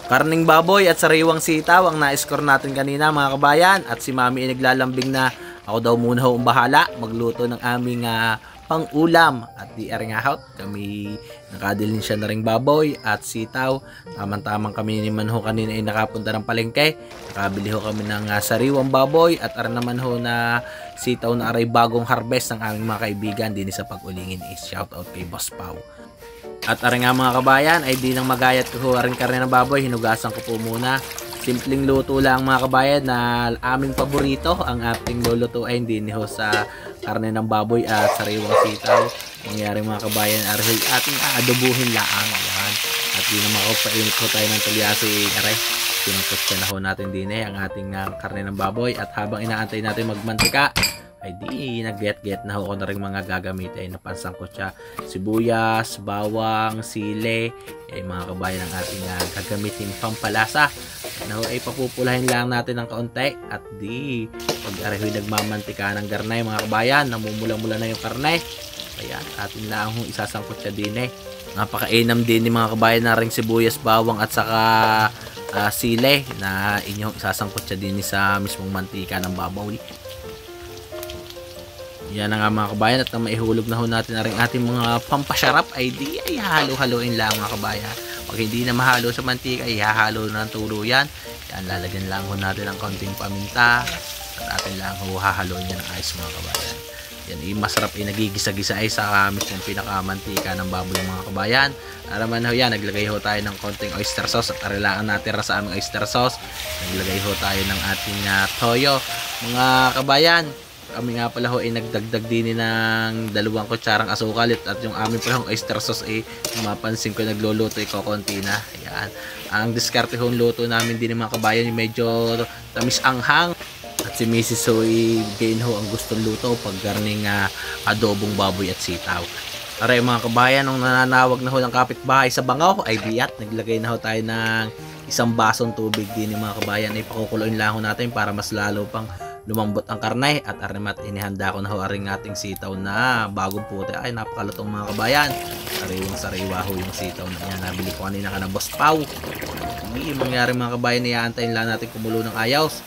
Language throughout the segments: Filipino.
Karning baboy at sariwang sitaw ang na-score natin kanina mga kabayan. At si Mami ay naglalambing na ako daw muna ho ang bahala magluto ng aming pang-ulam. At di aringahot, kami nakadilin siya na ring baboy at sitaw. Tamang-tamang kami naman ho kanina ay nakapunta ng palengke. Nakabili ho kami ng sariwang baboy at aran naman ho na sitaw na aray bagong harvest ng aming mga kaibigan din sa Pag-ulingin is shout out kay Boss Pau. At aring nga mga kabayan ay di nang magayat ko rin karne ng baboy, hinugasan ko po muna. Simpleng luto lang mga kabayan na aming paborito. Ang ating luluto ay hindi ho sa karne ng baboy at sariwang sitaw. Nangyari mga kabayan ay ating aadobuhin laang. Yan. At di na makapainit ho tayo ng tulyasi aray. Pinangkot na ho natin din ang ating karne ng baboy. At habang inaantay natin magmantika ay di nag-get na ho ko na rin mga gagamitin. Napansangkot siya sibuyas, bawang, sile ay mga kabayan ang ating gagamitin pampalasa. Now ay papupulahin lang natin ng kaunti at di pag arehoy nagmamantika ng garnay mga kabayan, namumula-mula na yung karne. Ayan, atin lang hong isasangkot siya din Napakainam din ni mga kabayan na ring sibuyas, bawang at saka sile na inyong isasangkot siya din sa mismong mantika ng baboy. Yan na nga mga kabayan at maihulog na ho natin na rin ating mga pampasyarap ay di ay halo-haloin lang mga kabayan. Pag hindi na mahalo sa mantika ay hahalo na ng tuluyan. Yan, lalagyan lang ho natin ng konting paminta at atin lang ho hahaloin yan ng ayos mga kabayan. Yan, masarap ay nagigisa-gisa ay sa mismong pinakamantika ng baboy mga kabayan. Araman ho yan, naglagay ho tayo ng konting oyster sauce at arilaan natin sa aming oyster sauce. Naglagay ho tayo ng ating toyo mga kabayan. Kami nga pala ho ay nagdagdag din ng 2 kutsarang asukal at yung amin pala hong oyster sauce ay mapansin ko nagluluto ay kokonti na. Ayan. Ang diskarte hong luto namin din ng mga kabayan yung medyo tamis anghang. At si Mrs. ho ay gain ho ang gustong luto pag garning adobong baboy at sitaw. Aray mga kabayan, nung nananawag na ho ng kapitbahay sa bangaw ay diat, naglagay na ho tayo ng 1 basong tubig din ng mga kabayan ay pakukuloyin lang ho natin para mas lalo pang lumambot ang karne. At arimat inihanda ko na ho aring ating sitaw na bagong puti ay napakalutong mga kabayan. Sariwang sariwa ho yung sitaw na yan, nabili ko kanina ka na Boss Pau. Hindi mangyari mga kabayan, iyaantayin lang natin kumulo ng ayos.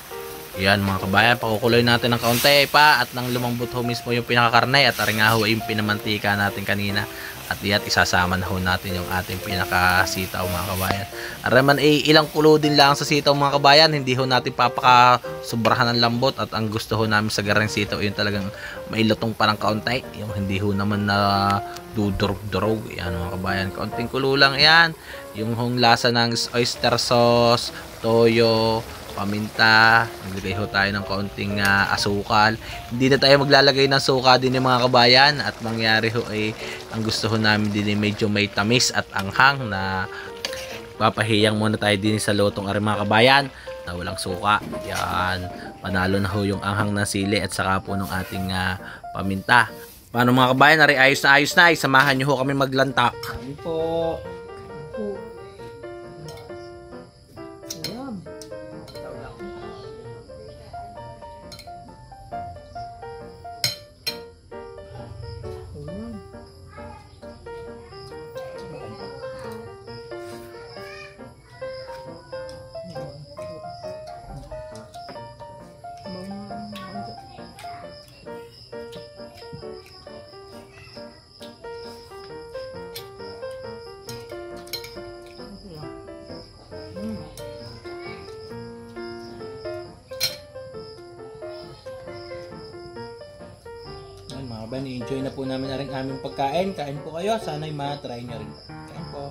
Yan mga kabayan, pakukuloy natin ng kaunti pa at nang lumambot ho mismo yung pinakakarne at aring nga ho yung pinamantika natin kanina. At diyan isasama na ho natin yung ating pinakasitaw mga kabayan. Araman ilang kulo din lang sa sitaw mga kabayan, hindi ho natin papaka-sobrahan ng lambot. At ang gusto ho namin sa garang sitaw yung talagang mailutong pa ng kaunti, yung hindi ho naman na dudurog-durog. Yan mga kabayan, kaunting kulo lang yan. Yung hong lasa ng oyster sauce, toyo, paminta, naglagay ho tayo ng kaunting asukal. Hindi na tayo maglalagay ng suka din ng mga kabayan at mangyari ho ay ang gusto ho namin din ay medyo may tamis at anghang na papahiyang muna tayo din sa lutong mga kabayan na walang suka. Yan, panalo na ho yung anghang ng sili at saka po ng ating paminta. Paano mga kabayan, ayos na, samahan nyo ho kami maglantak. Ano po? Mga kabayan, enjoy na po namin na rin aming pagkain. Kain po kayo, sana'y matry nyo rin. Kain po.